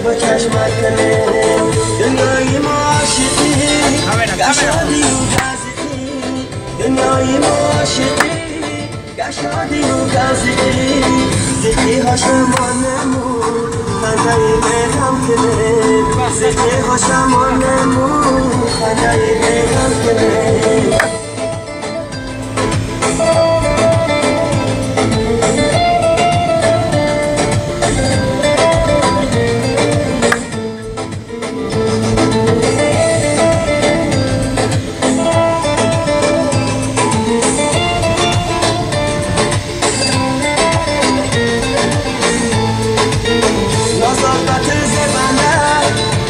با چشمک کنه دنیای ما عاشقی گشادی و گزیدی دنیای ما عاشقی گشادی و گزیدی زخی هاشمانمون خندهی مهرم کنه زخی هاشمانمون خندهی مهرم کنه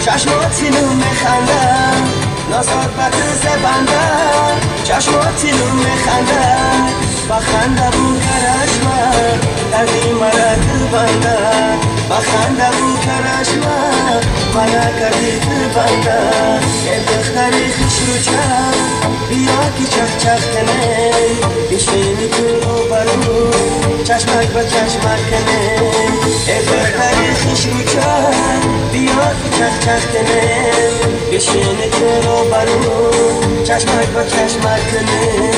چشماتینو میخندن نازات زبندن چشماتینو میخندن با خنده بو کرشمن کردی مرا بندن با خنده بو کرشمن مرا کردی بندن یه دختری خوش رو چند بیا که چخ چخ کنه بشینی تو رو برو چشمک با چشمک کنه یه دختری خوش رو چند بیا که چخ چخ کنه بشینی تو رو برو چشمک با چشمک کنه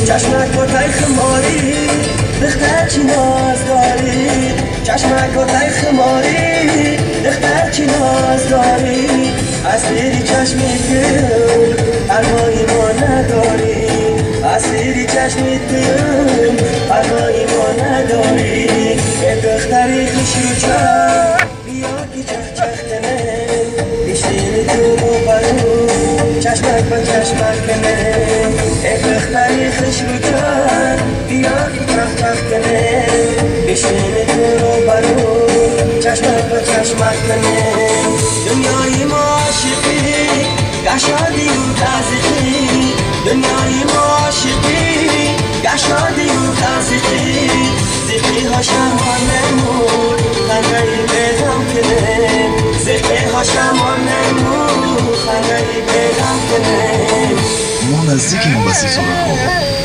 چشمک با تای خماری دختر چی ناز داری چشمک با تای خماری دختر چی ناز داری اسیری چشمی دل پروایی ما نداری اسیری چشمی دل پروایی ما نداری یه دختری خوش رو چند بیا که چخ چخ کنه بشینی تو رو برو چشمک با چشمک کنه یه دختری خوش رو چند بیا که چخ چخ کنه بشینی تو رو برو چشمک با چشمک کنه دنیای ما عاشقی گشادی و تزیقی دنیای ما عاشقی گشادی و تزیقی زیقی هاشمانمون خندهی بهرم کنه زیقی هاشمانمون خندهی بهرم کنه ما نزدیکیم بسی سرخ